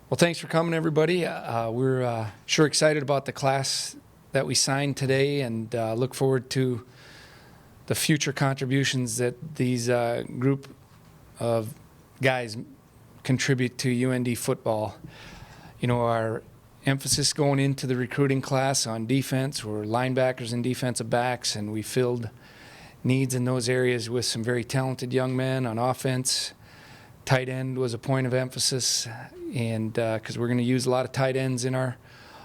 Well, thanks for coming, everybody. We're sure excited about the class that we signed today and look forward to the future contributions that these group of guys contribute to UND football. You know, our emphasis going into the recruiting class on defense, we're linebackers and defensive backs, and we filled needs in those areas with some very talented young men. On offense, tight end was a point of emphasis, and because we're going to use a lot of tight ends in our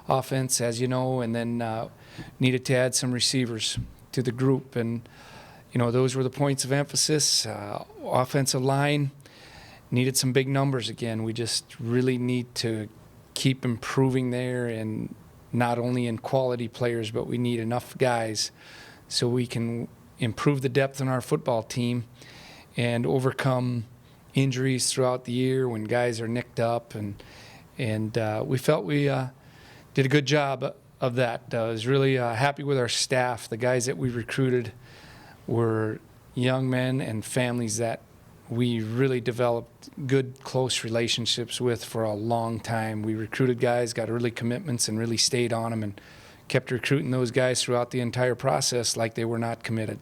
offense, as you know, and then needed to add some receivers to the group. And, you know, those were the points of emphasis. Offensive line needed some big numbers again. We just really need to keep improving there, and not only in quality players, but we need enough guys so we can improve the depth in our football team and overcome injuries throughout the year when guys are nicked up, and we felt we did a good job of that. I was really happy with our staff. The guys that we recruited were young men and families that we really developed good, close relationships with for a long time. We recruited guys, got early commitments, and really stayed on them and kept recruiting those guys throughout the entire process like they were not committed.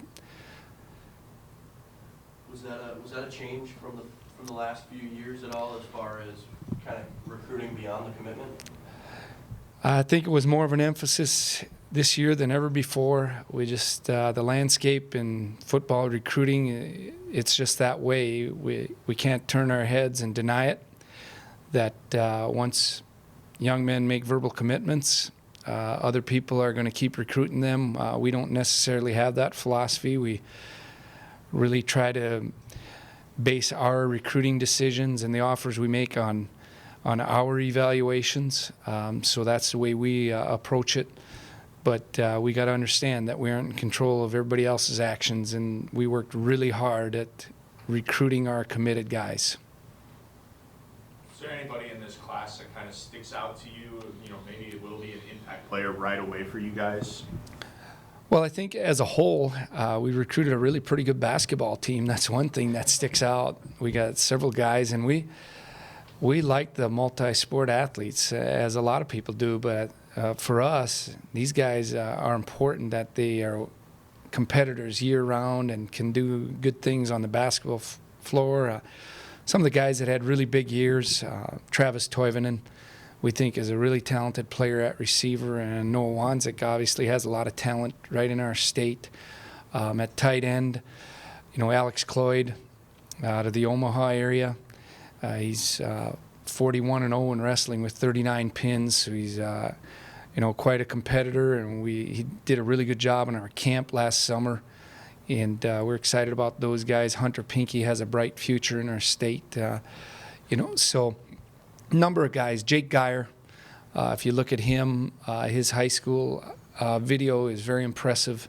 Was that a change from the last few years at all, as far as kind of recruiting beyond the commitment? I think it was more of an emphasis this year than ever before. We just the landscape in football recruiting, it's just that way. We can't turn our heads and deny it, that once young men make verbal commitments, other people are going to keep recruiting them. We don't necessarily have that philosophy. We really try to base our recruiting decisions and the offers we make on our evaluations. So that's the way we approach it. But we got to understand that we aren't in control of everybody else's actions, and we worked really hard at recruiting our committed guys. Is there anybody in this class that kind of sticks out to you? You know, maybe it will be an impact player right away for you guys? Well, I think as a whole, we recruited a really pretty good basketball team. That's one thing that sticks out. We got several guys, and we like the multi-sport athletes, as a lot of people do. But for us, these guys are important, that they are competitors year-round and can do good things on the basketball floor. Some of the guys that had really big years, Travis Toivonen, we think is a really talented player at receiver, and Noah Wanzik obviously has a lot of talent right in our state. At tight end, you know, Alex Cloyd out of the Omaha area. He's 41-0 in wrestling with 39 pins, so he's you know, quite a competitor, and he did a really good job in our camp last summer, and we're excited about those guys. Hunter Pinkey has a bright future in our state, you know, so number of guys. Jake Geyer, if you look at him, his high school video is very impressive.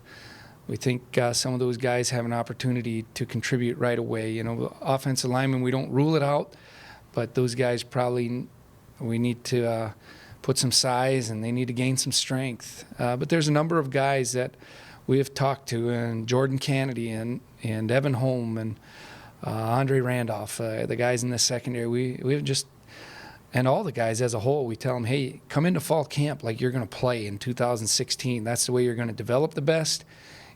We think some of those guys have an opportunity to contribute right away. You know, offensive linemen, we don't rule it out, but those guys probably, we need to put some size, and they need to gain some strength. But there's a number of guys that we have talked to, and Jordan Kennedy and Evan Holm and Andre Randolph, the guys in the secondary. We have just, and all the guys as a whole, we tell them, hey, come into fall camp like you're going to play in 2016. That's the way you're going to develop the best.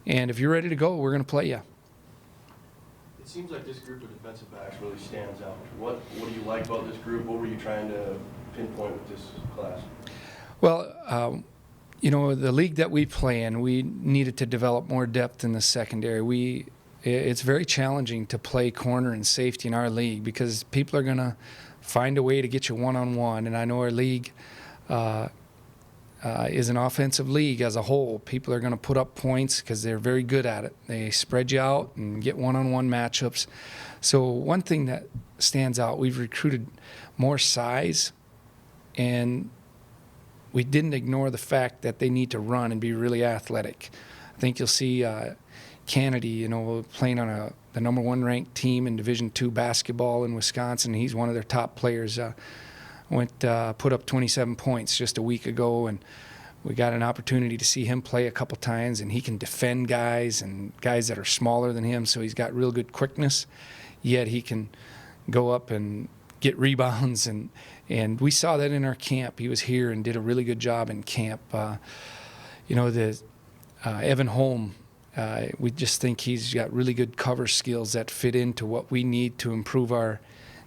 And if you're ready to go, we're going to play you. It seems like this group of defensive backs really stands out. What do you like about this group? What were you trying to pinpoint with this class? Well, you know, the league that we play in, we needed to develop more depth in the secondary. It's very challenging to play corner and safety in our league because people are going to find a way to get you one-on-one. And I know our league is an offensive league as a whole. People are going to put up points because they're very good at it. They spread you out and get one-on-one matchups. So one thing that stands out, we've recruited more size, and we didn't ignore the fact that they need to run and be really athletic. I think you'll see Kennedy, you know, playing on the number 1 ranked team in Division II basketball in Wisconsin. He's one of their top players. Put up 27 points just a week ago, and we got an opportunity to see him play a couple times, and he can defend guys and guys that are smaller than him, so he's got real good quickness, yet he can go up and get rebounds and And we saw that in our camp. He was here and did a really good job in camp. Evan Holm, we just think he's got really good cover skills that fit into what we need to improve our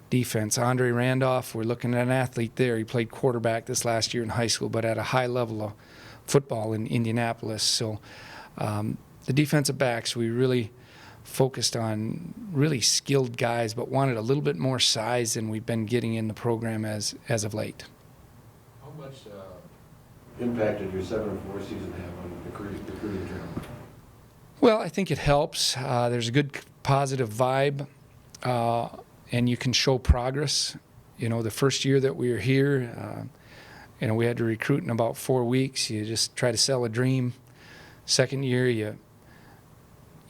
defense. Andre Randolph, we're looking at an athlete there. He played quarterback this last year in high school, but at a high level of football in Indianapolis. So the defensive backs, we really focused on really skilled guys, but wanted a little bit more size than we've been getting in the program as of late. How much impact did your 7-4 season have on the recruiting trail? Well, I think it helps. There's a good positive vibe, and you can show progress. The first year that we were here, we had to recruit in about 4 weeks. You just try to sell a dream. Second year, you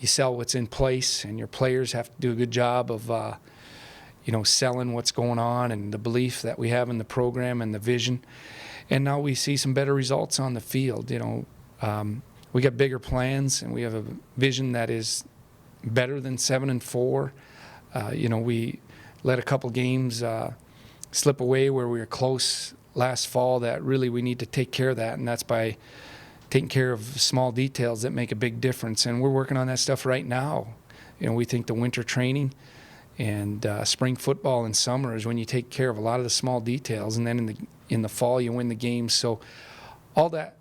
sell what's in place, and your players have to do a good job of, selling what's going on and the belief that we have in the program and the vision. And now we see some better results on the field. We got bigger plans, and we have a vision that is better than 7-4. We let a couple games slip away where we were close last fall. That really we need to take care of that, and that's by taking care of small details that make a big difference. And we're working on that stuff right now. We think the winter training and spring football and summer is when you take care of a lot of the small details, and then in the fall you win the games. So all that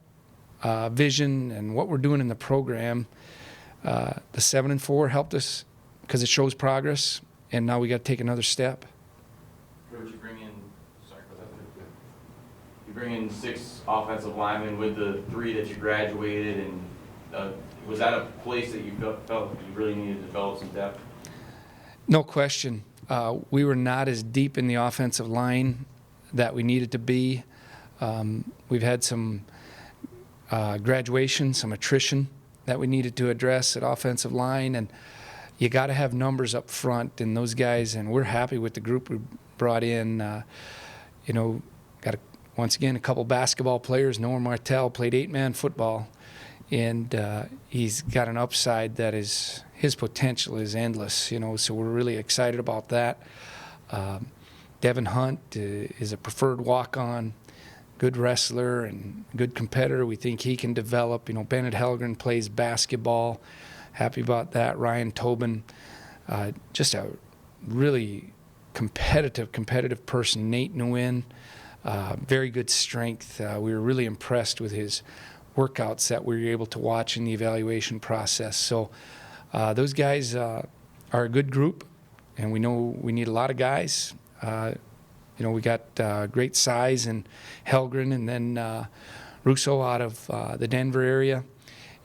vision and what we're doing in the program, the 7-4 helped us because it shows progress, and now we got to take another step. Coach, you bring in 6 offensive linemen with the 3 that you graduated, and was that a place that you felt you really needed to develop some depth? No question. We were not as deep in the offensive line that we needed to be. We've had some graduation, some attrition that we needed to address at offensive line, and you got to have numbers up front, and those guys, and we're happy with the group we brought in. Once again, a couple basketball players. Noah Martell played 8-man football, and he's got an upside that is, his potential is endless, so we're really excited about that. Devin Hunt is a preferred walk-on, good wrestler and good competitor. We think he can develop. Bennett Helgren plays basketball. Happy about that. Ryan Tobin, just a really competitive person. Nate Nguyen, very good strength. We were really impressed with his workouts that we were able to watch in the evaluation process. So those guys are a good group, and we know we need a lot of guys. We got great size in Helgren and then Russo out of the Denver area,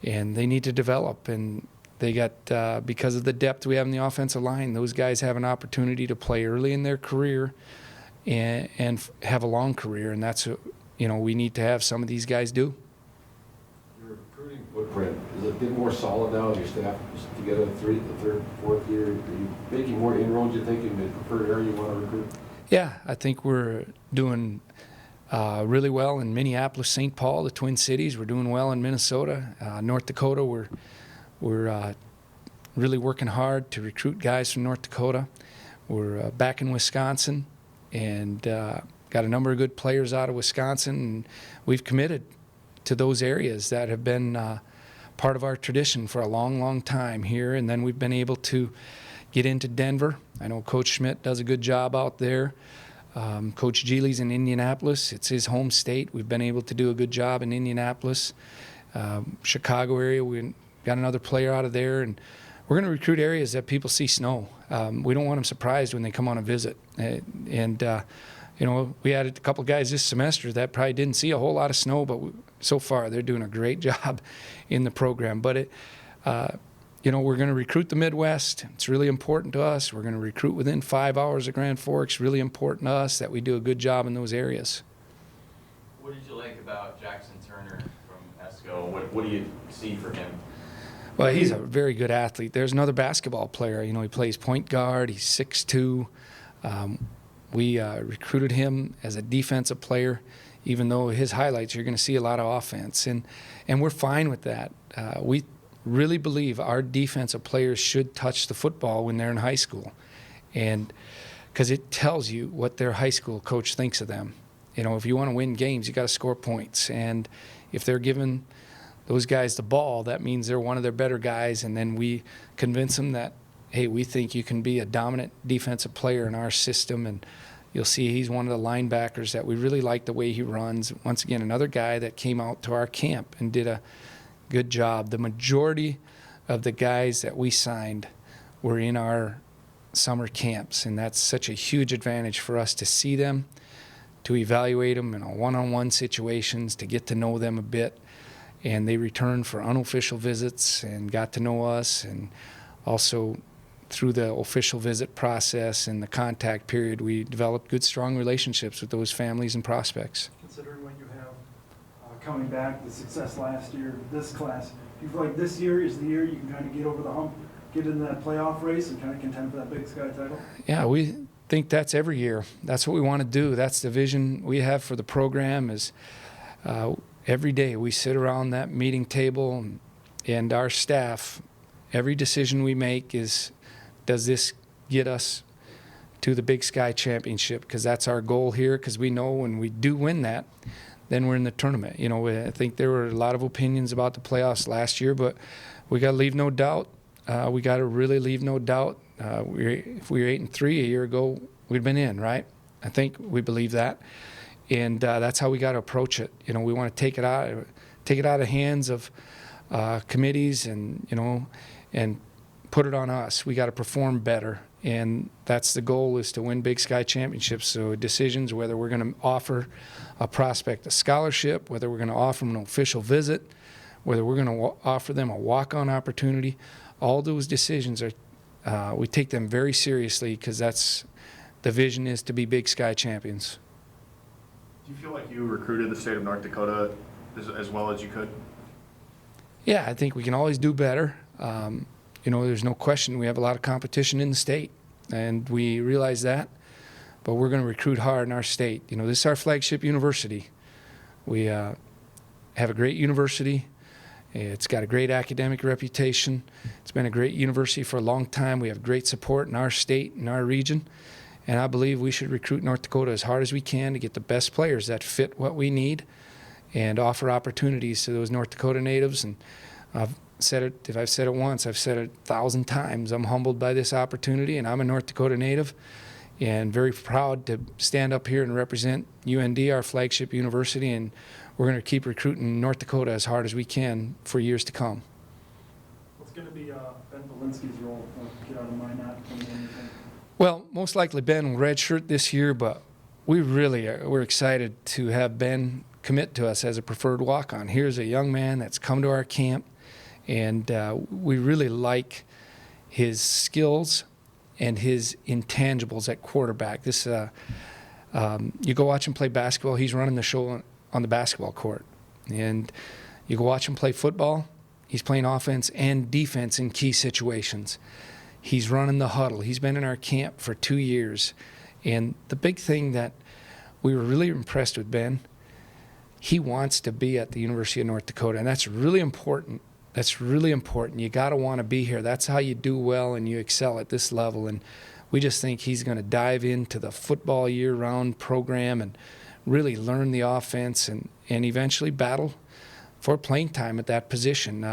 and they need to develop. And they got, because of the depth we have in the offensive line, those guys have an opportunity to play early in their career and have a long career, and that's what, we need to have some of these guys do. Your recruiting footprint, is it getting more solid now? Your staff is together the third, fourth year. Are you making more inroads, you think, in the preferred area you want to recruit? Yeah, I think we're doing really well in Minneapolis, St. Paul, the Twin Cities. We're doing well in Minnesota. North Dakota, we're really working hard to recruit guys from North Dakota. We're back in Wisconsin and got a number of good players out of Wisconsin. And we've committed to those areas that have been part of our tradition for a long, long time here. And then we've been able to get into Denver. I know Coach Schmidt does a good job out there. Coach Geely's in Indianapolis. It's his home state. We've been able to do a good job in Indianapolis. Chicago area, we got another player out of there. And we're going to recruit areas that people see snow. We don't want them surprised when they come on a visit. We had a couple guys this semester that probably didn't see a whole lot of snow, but so far they're doing a great job in the program. But we're going to recruit the Midwest. It's really important to us. We're going to recruit within 5 hours of Grand Forks. Really important to us that we do a good job in those areas. What did you like about Jackson Turner from ESCO? What do you see for him? Well, he's a very good athlete. There's another basketball player. He plays point guard. He's 6'2". We recruited him as a defensive player, even though his highlights, you're going to see a lot of offense. And we're fine with that. We really believe our defensive players should touch the football when they're in high school. And because it tells you what their high school coach thinks of them. You know, if you want to win games, you got to score points. And if they're giving those guys the ball, that means they're one of their better guys. And then we convince them that, hey, we think you can be a dominant defensive player in our system. And you'll see he's one of the linebackers that we really like the way he runs. Once again, another guy that came out to our camp and did a good job. The majority of the guys that we signed were in our summer camps, and that's such a huge advantage for us to see them, to evaluate them in a one-on-one situations, to get to know them a bit. And they returned for unofficial visits and got to know us, and also through the official visit process and the contact period, we developed good, strong relationships with those families and prospects. Considering what you have coming back, the success last year, this class, do you feel like this year is the year you can kind of get over the hump, get in that playoff race and kind of contend for that Big Sky title? Yeah, we think that's every year. That's what we want to do. That's the vision we have for the program is every day we sit around that meeting table and our staff, every decision we make is, does this get us to the Big Sky Championship? Because that's our goal here, because we know when we do win that, then we're in the tournament. You know, I think there were a lot of opinions about the playoffs last year, but we got to leave no doubt. We got to really leave no doubt. If we were 8-3 a year ago, we'd been in, right? I think we believe that, and that's how we got to approach it. You know, we want to take it out of the hands of committees, and and put it on us. We got to perform better, and that's the goal, is to win Big Sky Championships. So decisions whether we're going to offer a prospect a scholarship, whether we're going to offer them an official visit, whether we're going to offer them a walk-on opportunity, all those decisions are, we take them very seriously, because that's the vision, is to be Big Sky champions. Do you feel like you recruited the state of North Dakota as well as you could? Yeah, I think we can always do better. There's no question we have a lot of competition in the state, and we realize that, but we're going to recruit hard in our state. You know, this is our flagship university. We have a great university. It's got a great academic reputation. It's been a great university for a long time. We have great support in our state, in our region, and I believe we should recruit North Dakota as hard as we can to get the best players that fit what we need and offer opportunities to those North Dakota natives. And I've said it, if I've said it once, I've said it 1,000 times. I'm humbled by this opportunity, and I'm a North Dakota native and very proud to stand up here and represent UND, our flagship university, and we're going to keep recruiting North Dakota as hard as we can for years to come. What's going to be Ben Polinsky's role? Get out of my not coming in. Well, most likely Ben will redshirt this year, but we're excited to have Ben commit to us as a preferred walk-on. Here's a young man that's come to our camp, and we really like his skills and his intangibles at quarterback. This you go watch him play basketball, he's running the show on the basketball court. And you go watch him play football, he's playing offense and defense in key situations. He's running the huddle. He's been in our camp for 2 years. And the big thing that we were really impressed with Ben, he wants to be at the University of North Dakota, and that's really important. That's really important. You got to want to be here. That's how you do well and you excel at this level. And we just think he's going to dive into the football year-round program and really learn the offense and eventually battle for playing time at that position.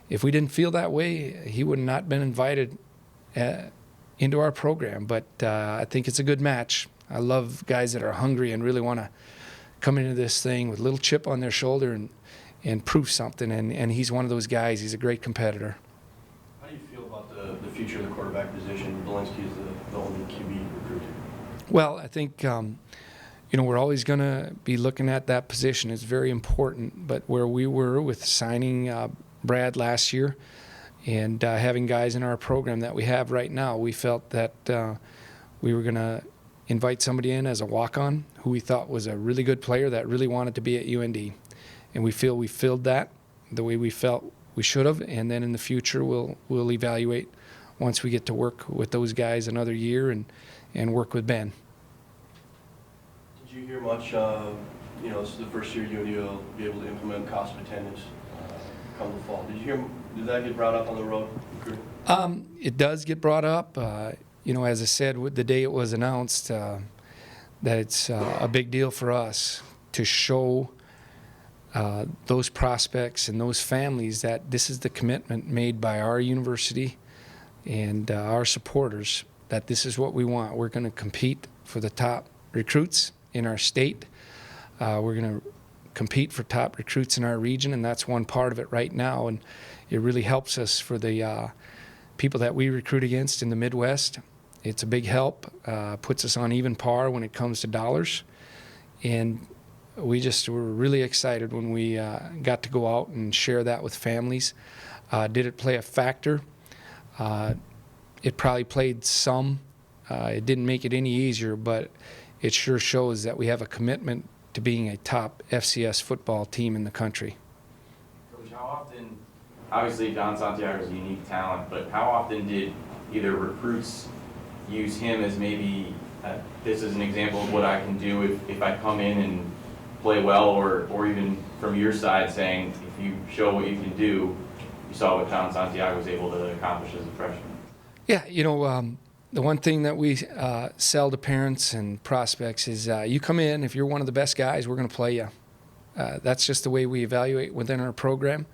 If we didn't feel that way, he would not have been invited into our program. But I think it's a good match. I love guys that are hungry and really want to come into this thing with a little chip on their shoulder and prove something. And he's one of those guys. He's a great competitor. How do you feel about the future of the quarterback position? Polinsky is the only QB recruit. Well, I think we're always going to be looking at that position. It's very important. But where we were with signing Brad last year and having guys in our program that we have right now, we felt that we were going to invite somebody in as a walk-on who we thought was a really good player that really wanted to be at UND. And we feel we filled that the way we felt we should have. And then in the future, we'll evaluate once we get to work with those guys another year and work with Ben. Did you hear much, this is the first year UND will be able to implement cost of attendance come the fall. Did that get brought up on the road? It does get brought up. you know, as I said, the day it was announced, that it's a big deal for us to show those prospects and those families that this is the commitment made by our university and our supporters, that this is what we want. We're going to compete for the top recruits in our state. We're going to compete for top recruits in our region, and that's one part of it right now. And it really helps us for the people that we recruit against in the Midwest. It's a big help, puts us on even par when it comes to dollars. And we just were really excited when we got to go out and share that with families. Did it play a factor? It probably played some. It didn't make it any easier, but it sure shows that we have a commitment to being a top FCS football team in the country. Coach, how often, obviously John Santiago is a unique talent, but how often did either recruits use him as maybe, this is an example of what I can do if I come in and play well, or even from your side saying, if you show what you can do, you saw what John Santiago was able to accomplish as a freshman? Yeah, you know, the one thing that we sell to parents and prospects is you come in, if you're one of the best guys, we're going to play you. That's just the way we evaluate within our program.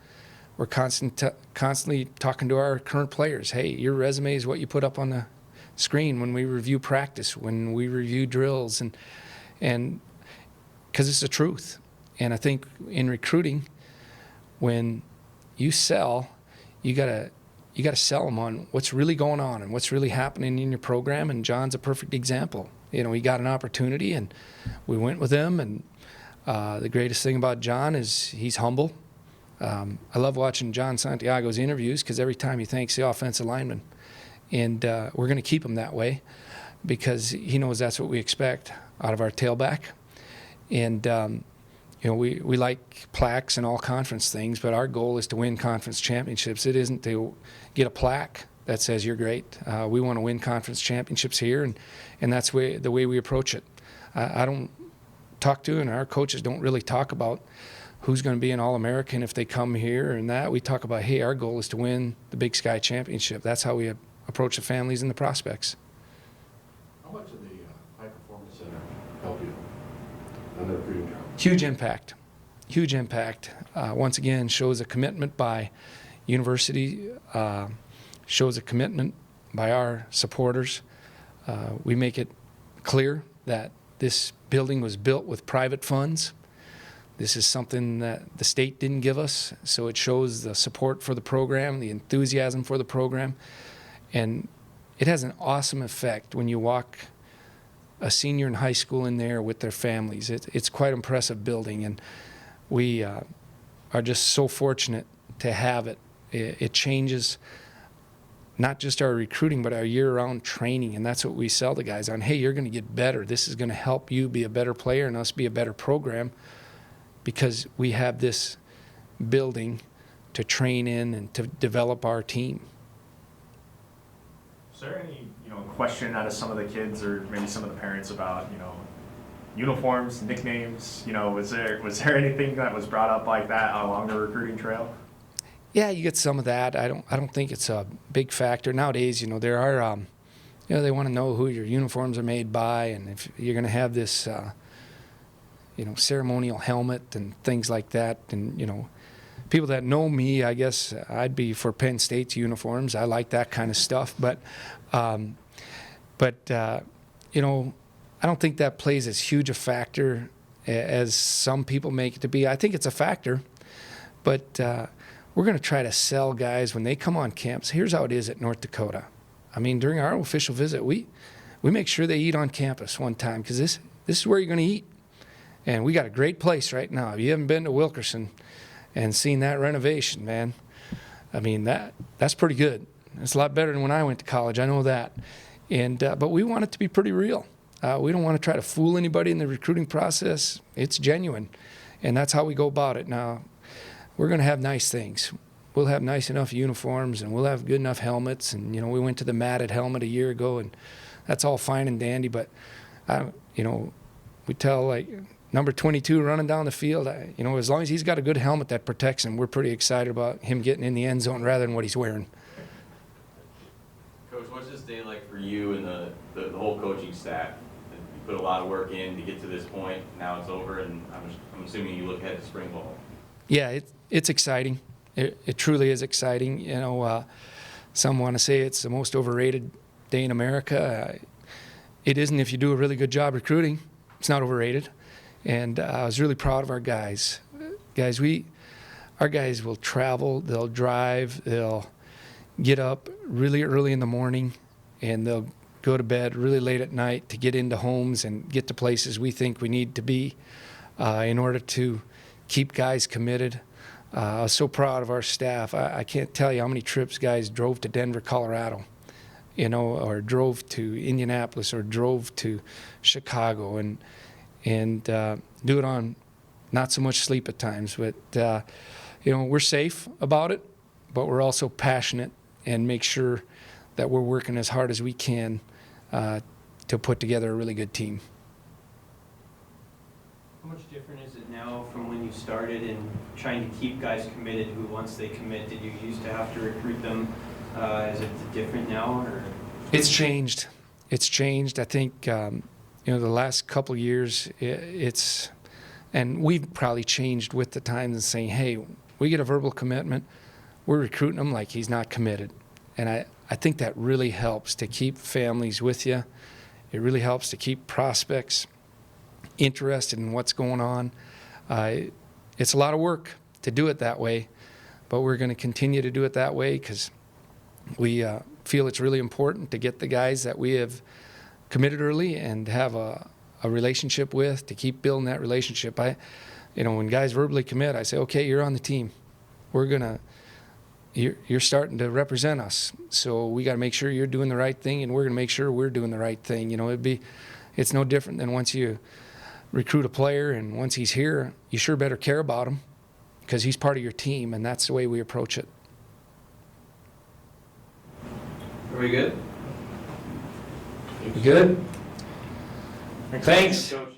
We're constantly talking to our current players. Hey, your resume is what you put up on the screen when we review practice, when we review drills, and because it's the truth. And I think in recruiting, when you sell, you gotta sell them on what's really going on and what's really happening in your program. And John's a perfect example. You know, he got an opportunity, and we went with him. And the greatest thing about John is he's humble. I love watching John Santiago's interviews because every time he thanks the offensive lineman. And we're going to keep him that way because he knows that's what we expect out of our tailback. And, you know, we like plaques and all conference things, but our goal is to win conference championships. It isn't to get a plaque that says you're great. We want to win conference championships here, and that's the way we approach it. I don't talk to, and our coaches don't really talk about who's going to be an All-American if they come here and that. We talk about, hey, our goal is to win the Big Sky Championship. That's how we approach the families and the prospects. How much of the High Performance Center help you on the recruiting job? Huge impact. Huge impact. Once again, shows a commitment by university, shows a commitment by our supporters. We make it clear that this building was built with private funds. This is something that the state didn't give us, so it shows the support for the program, the enthusiasm for the program. And it has an awesome effect when you walk a senior in high school in there with their families. It's quite an impressive building, and we are just so fortunate to have it. It changes not just our recruiting, but our year-round training, and that's what we sell the guys on. Hey, you're going to get better. This is going to help you be a better player and us be a better program because we have this building to train in and to develop our team. Is there any, question out of some of the kids or maybe some of the parents about, uniforms, nicknames? Was there anything that was brought up like that along the recruiting trail? Yeah, you get some of that. I don't think it's a big factor nowadays. There are, they want to know who your uniforms are made by, and if you're going to have this, ceremonial helmet and things like that. And people that know me, I guess I'd be for Penn State's uniforms. I like that kind of stuff, but I don't think that plays as huge a factor as some people make it to be. I think it's a factor, but we're going to try to sell guys when they come on campus. Here's how it is at North Dakota. I mean, during our official visit, we make sure they eat on campus one time because this is where you're going to eat. And we got a great place right now. If you haven't been to Wilkerson and seen that renovation, man, I mean, that's pretty good. It's a lot better than when I went to college. I know that. And but we want it to be pretty real. We don't want to try to fool anybody in the recruiting process. It's genuine, and that's how we go about it. Now, we're going to have nice things. We'll have nice enough uniforms, and we'll have good enough helmets. And we went to the matted helmet a year ago, and that's all fine and dandy. But we tell number 22 running down the field, as long as he's got a good helmet that protects him, we're pretty excited about him getting in the end zone rather than what he's wearing. Coach, what's this day like for you and the whole coaching staff? You put a lot of work in to get to this point. Now it's over, and I'm assuming you look ahead to spring ball. Yeah, it's exciting. It truly is exciting. You know, some want to say it's the most overrated day in America. It isn't if you do a really good job recruiting. It's not overrated. And I was really proud of our guys. Guys, our guys will travel, they'll drive, they'll get up really early in the morning, and they'll go to bed really late at night to get into homes and get to places we think we need to be in order to keep guys committed. I was so proud of our staff. I can't tell you how many trips guys drove to Denver, Colorado, you know, or drove to Indianapolis or drove to Chicago and do it on not so much sleep at times. But, you know, we're safe about it, but we're also passionate and make sure that we're working as hard as we can to put together a really good team. How much different is it now from when you started in trying to keep guys committed who, once they commit, did you used to have to recruit them? Is it different now? Or? It's changed. It's changed. I think, you know, the last couple of years, and we've probably changed with the times and saying, hey, we get a verbal commitment, we're recruiting him like he's not committed. And I think that really helps to keep families with you. It really helps to keep prospects interested in what's going on. It's a lot of work to do it that way, but we're going to continue to do it that way because we feel it's really important to get the guys that we have committed early and have a relationship with, to keep building that relationship. You know, when guys verbally commit, I say, okay, you're on the team. You're starting to represent us. So we got to make sure you're doing the right thing, and we're going to make sure we're doing the right thing. You know, it's no different than once you recruit a player, and once he's here, you sure better care about him because he's part of your team, and that's the way we approach it. Are we good? You good? Thanks. Coach.